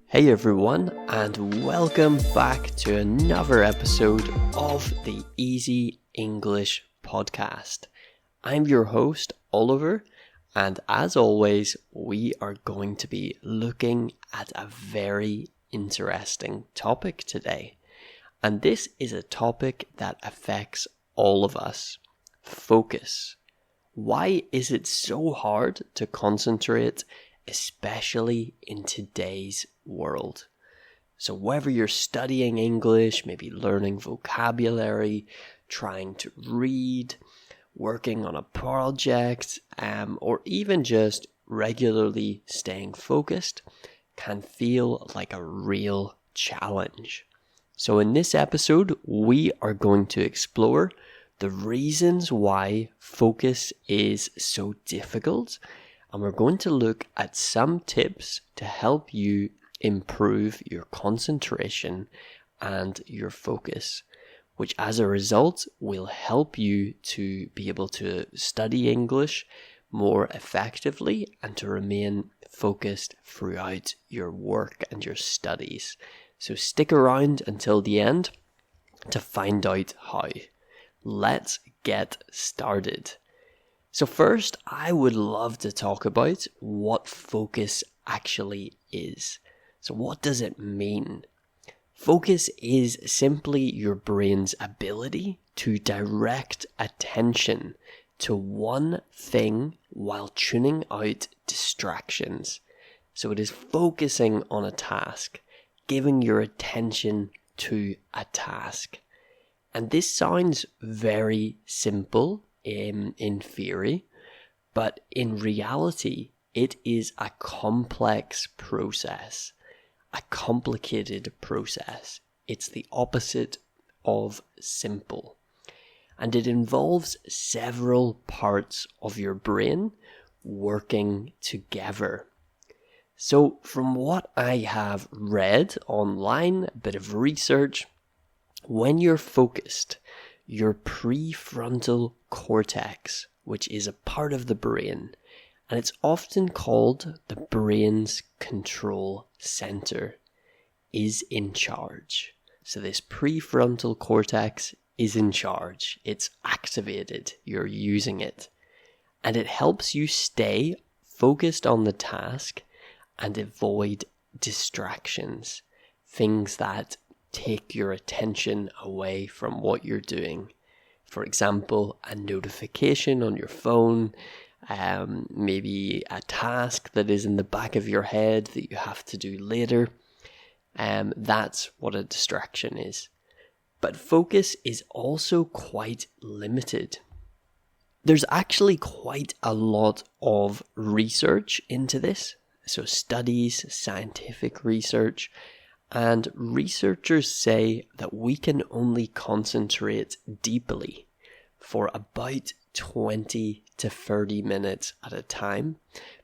Hey everyone, and welcome back to another episode of the Easy English podcast. I'm your host, Oliver, and as always, we are going to be looking at a very interesting topic today. And this is a topic that affects all of us. Focus. Why is it so hard to concentrate, especially in today's world? So whether you're studying English, maybe learning vocabulary, trying to read, working on a project, or even just regularly staying focused, can feel like a real challenge. So in this episode, we are going to explore the reasons why focus is so difficult, and we're going to look at some tips to help you improve your concentration and your focus, which as a result will help you to be able to study English more effectively and to remain focused throughout your work and your studies. So stick around until the end to find out how. Let's get started. So first, I would love to talk about what focus actually is. So what does it mean? Focus is simply your brain's ability to direct attention to one thing while tuning out distractions. So it is focusing on a task, giving your attention to a task. And this sounds very simple in theory, but in reality, it is a complex process, a complicated process. It's the opposite of simple. And it involves several parts of your brain working together. So from what I have read online, a bit of research, when you're focused, your prefrontal cortex, which is a part of the brain, and it's often called the brain's control center, is in charge. So this prefrontal cortex is in charge. It's activated. You're using it. And it helps you stay focused on the task and avoid distractions, things that take your attention away from what you're doing. For example, a notification on your phone, maybe a task that is in the back of your head that you have to do later. That's what a distraction is. But focus is also quite limited. There's actually quite a lot of research into this. So studies, scientific research, and researchers say that we can only concentrate deeply for about 20 to 30 minutes at a time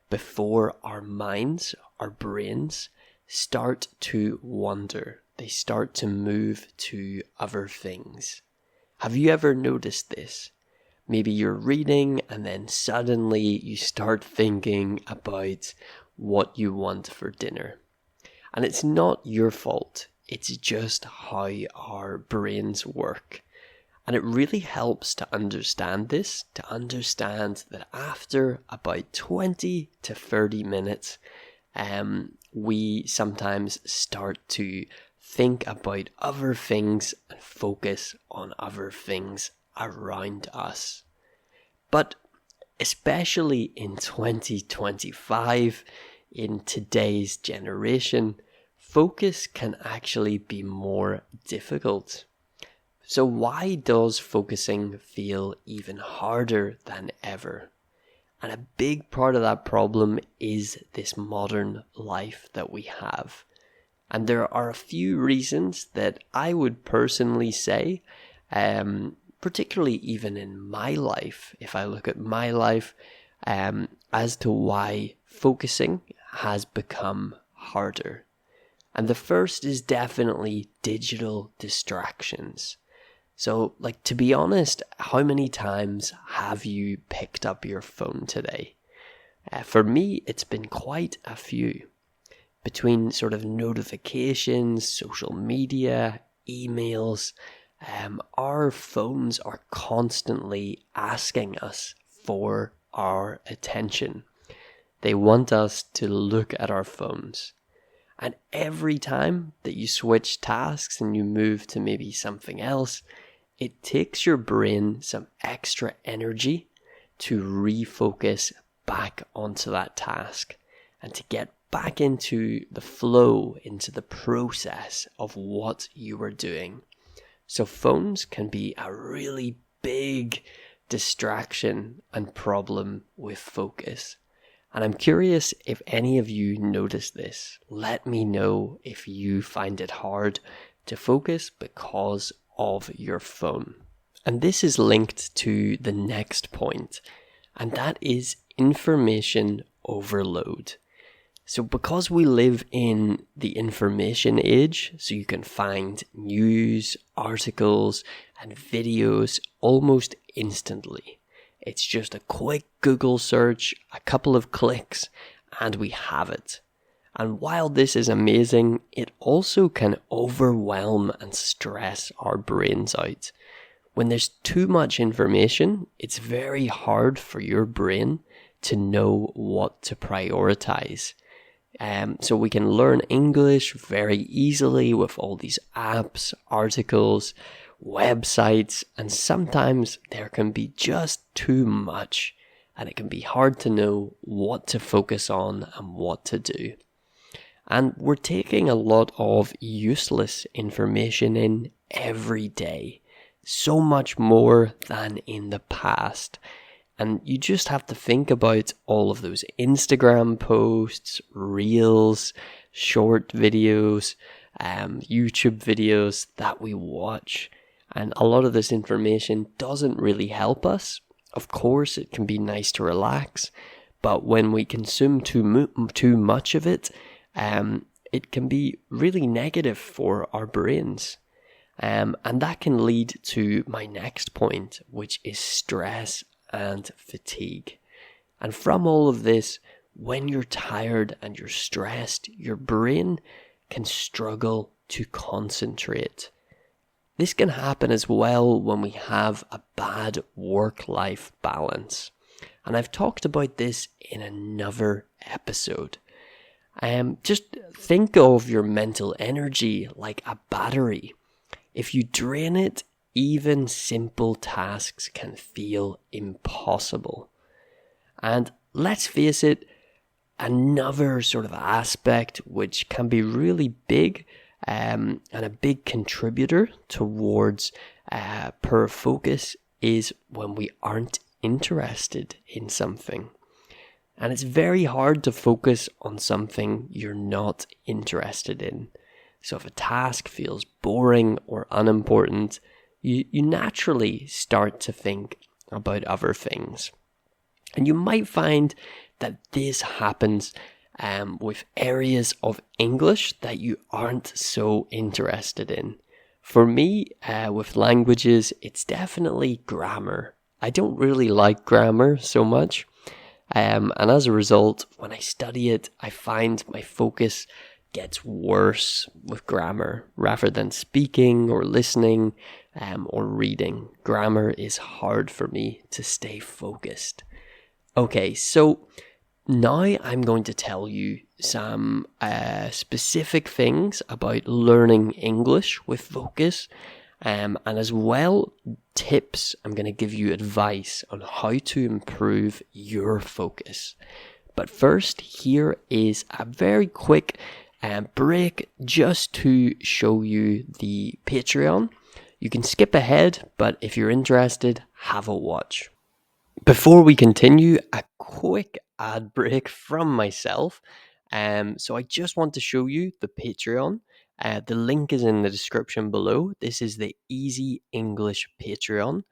before our minds, our brains, start to wander. They start to move to other things. Have you ever noticed this? Maybe you're reading and then suddenly you start thinking about what you want for dinner. And it's not your fault. It's just how our brains work. And it really helps to understand this, to understand that after about 20 to 30 minutes, we sometimes start to think about other things and focus on other things around us. But especially in 2025, in today's generation, focus can actually be more difficult. So why does focusing feel even harder than ever? And a big part of that problem is this modern life that we have. And there are a few reasons that I would personally say, particularly even in my life, if I look at my life, as to why focusing has become harder. And the first is definitely digital distractions. So, to be honest, how many times have you picked up your phone today? For me, it's been quite a few. between sort of notifications, social media, emails. Our phones are constantly asking us for our attention. They want us to look at our phones. And every time that you switch tasks and you move to maybe something else, it takes your brain some extra energy to refocus back onto that task and to get back into the flow, into the process of what you were doing. So phones can be a really big distraction and problem with focus. And I'm curious if any of you notice this. Let me know if you find it hard to focus because of your phone. And this is linked to the next point, and that is information overload. So because we live in the information age, so you can find news, articles, and videos almost instantly. It's just a quick Google search, a couple of clicks, and we have it. And while this is amazing, it also can overwhelm and stress our brains out. When there's too much information, it's very hard for your brain to know what to prioritize. So we can learn English very easily with all these apps, articles, websites, and sometimes there can be just too much, and it can be hard to know what to focus on and what to do. And we're taking a lot of useless information in every day, so much more than in the past. And you just have to think about all of those Instagram posts, reels, short videos, YouTube videos that we watch. And a lot of this information doesn't really help us. Of course, it can be nice to relax, but when we consume too much of it, it can be really negative for our brains. And that can lead to my next point, which is stress and fatigue. And from all of this, when you're tired and you're stressed, your brain can struggle to concentrate. This can happen as well when we have a bad work-life balance. And I've talked about this in another episode. Just think of your mental energy like a battery. If you drain it, even simple tasks can feel impossible. And let's face it, another sort of aspect which can be really big and a big contributor towards poor focus is when we aren't interested in something. And it's very hard to focus on something you're not interested in. So if a task feels boring or unimportant, you naturally start to think about other things. And you might find that this happens with areas of English that you aren't so interested in. For me, with languages, it's definitely grammar. I don't really like grammar so much. And as a result, when I study it, I find my focus gets worse with grammar rather than speaking or listening or reading. Grammar is hard for me to stay focused. Okay, so now I'm going to tell you some specific things about learning English with focus, and as well tips. I'm going to give you advice on how to improve your focus. But first, here is a very quick break just to show you the Patreon. You can skip ahead, but if you're interested, have a watch. Before we continue, a quick ad break from myself. So I just want to show you the Patreon. The link is in the description below. This is the Easy English Patreon.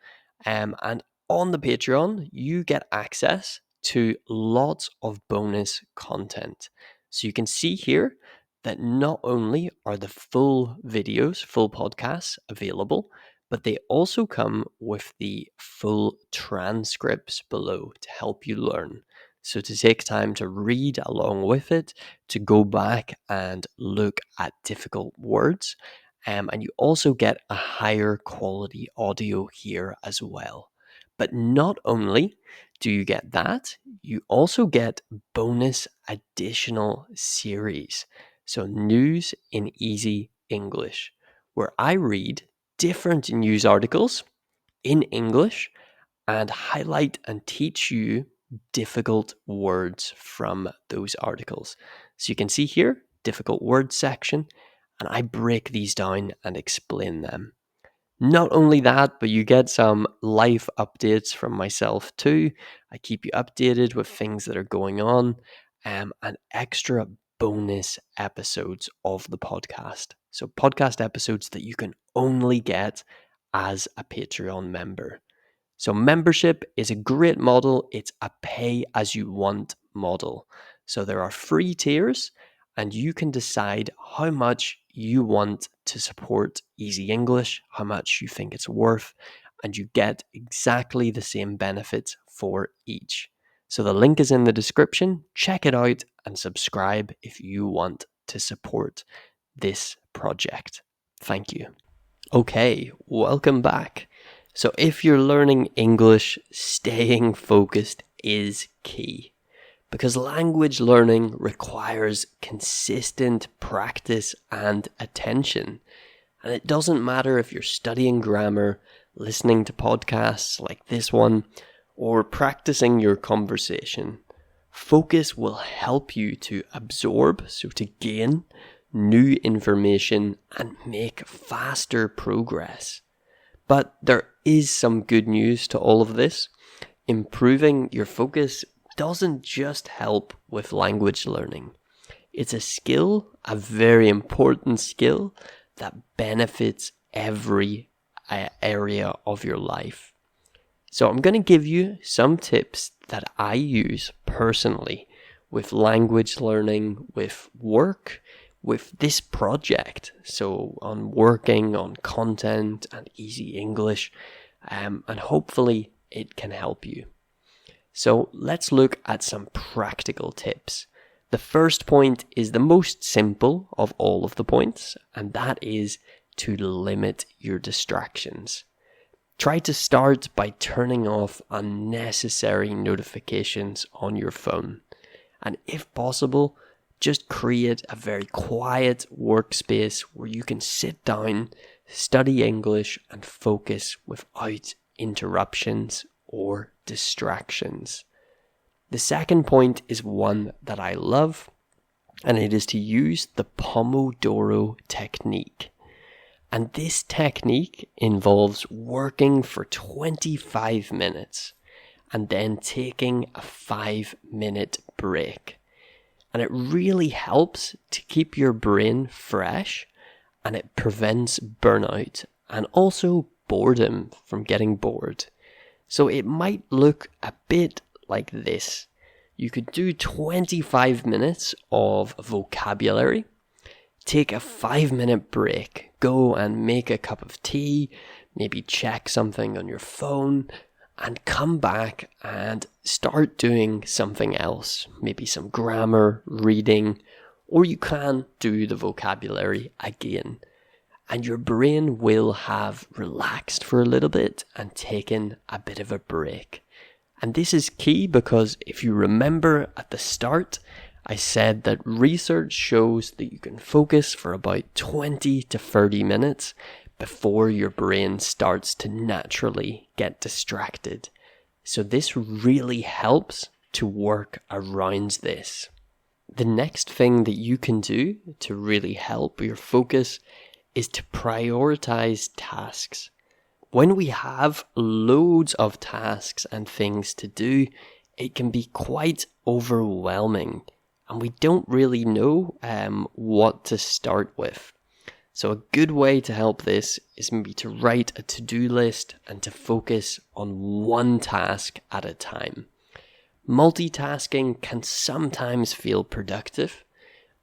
And on the Patreon, you get access to lots of bonus content. So you can see here that not only are the full videos, full podcasts available, but they also come with the full transcripts below to help you learn. So to take time to read along with it, to go back and look at difficult words. And you also get a higher quality audio here as well. But not only do you get that, you also get bonus additional series. So News in Easy English, where I read different news articles in English and highlight and teach you difficult words from those articles. So you can see here, difficult words section, and I break these down and explain them. Not only that, but you get some life updates from myself too. I keep you updated with things that are going on, and extra bonus episodes of the podcast. So podcast episodes that you can only get as a Patreon member. So membership is a great model. It's a pay as you want model. So there are free tiers and you can decide how much you want to support Easy English, how much you think it's worth, and you get exactly the same benefits for each. So the link is in the description. Check it out and subscribe if you want to support this project. Thank you. Okay, welcome back. So if you're learning English, staying focused is key because language learning requires consistent practice and attention. And it doesn't matter if you're studying grammar, listening to podcasts like this one, or practicing your conversation. Focus will help you to absorb, so to gain new information and make faster progress. But there is some good news to all of this. Improving your focus doesn't just help with language learning. It's a skill, a very important skill that benefits every area of your life. So I'm going to give you some tips that I use personally with language learning, with work, with this project. So on working on content and Easy English, and hopefully it can help you. So let's look at some practical tips. The first point is the most simple of all of the points, and that is to limit your distractions. Try to start by turning off unnecessary notifications on your phone. And if possible, just create a very quiet workspace where you can sit down, study English, and focus without interruptions or distractions. The second point is one that I love, and it is to use the Pomodoro Technique. And this technique involves working for 25 minutes and then taking a 5-minute break. And it really helps to keep your brain fresh, and it prevents burnout and also boredom from getting bored. So it might look a bit like this. You could do 25 minutes of vocabulary, take a 5-minute break, go and make a cup of tea, maybe check something on your phone, and come back and start doing something else, maybe some grammar, reading, or you can do the vocabulary again. And your brain will have relaxed for a little bit and taken a bit of a break. And this is key because if you remember at the start, I said that research shows that you can focus for about 20 to 30 minutes before your brain starts to naturally get distracted. So this really helps to work around this. The next thing that you can do to really help your focus is to prioritize tasks. When we have loads of tasks and things to do, it can be quite overwhelming and we don't really know what to start with. So a good way to help this is maybe to write a to-do list and to focus on one task at a time. Multitasking can sometimes feel productive,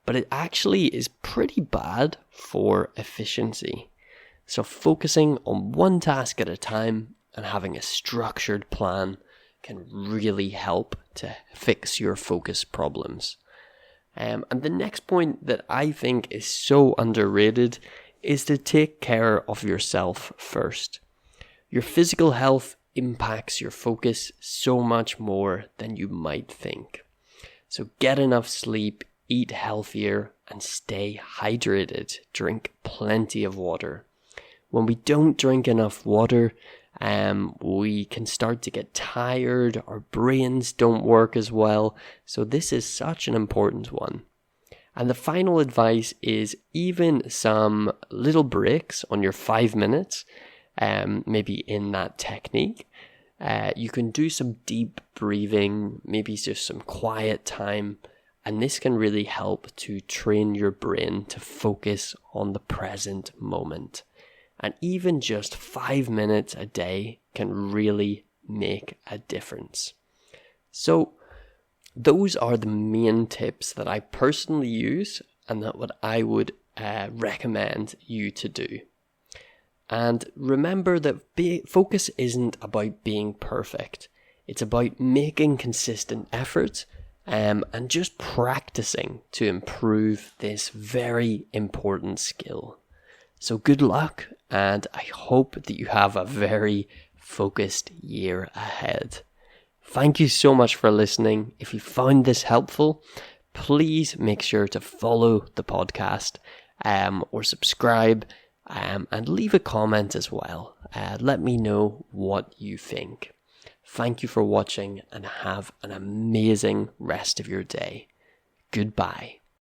but it actually is pretty bad for efficiency. So focusing on one task at a time and having a structured plan can really help to fix your focus problems. And the next point that I think is so underrated is to take care of yourself first. Your physical health impacts your focus so much more than you might think. So get enough sleep, eat healthier, and stay hydrated. Drink plenty of water. When we don't drink enough water, we can start to get tired, our brains don't work as well, so this is such an important one. And the final advice is even some little breaks on your 5 minutes, maybe in that technique. You can do some deep breathing, maybe just some quiet time, and this can really help to train your brain to focus on the present moment. And even just 5 minutes a day can really make a difference. So those are the main tips that I personally use and that what I would recommend you to do. And remember that focus isn't about being perfect. It's about making consistent effort and just practicing to improve this very important skill. So good luck, and I hope that you have a very focused year ahead. Thank you so much for listening. If you found this helpful, please make sure to follow the podcast or subscribe and leave a comment as well. Let me know what you think. Thank you for watching and have an amazing rest of your day. Goodbye.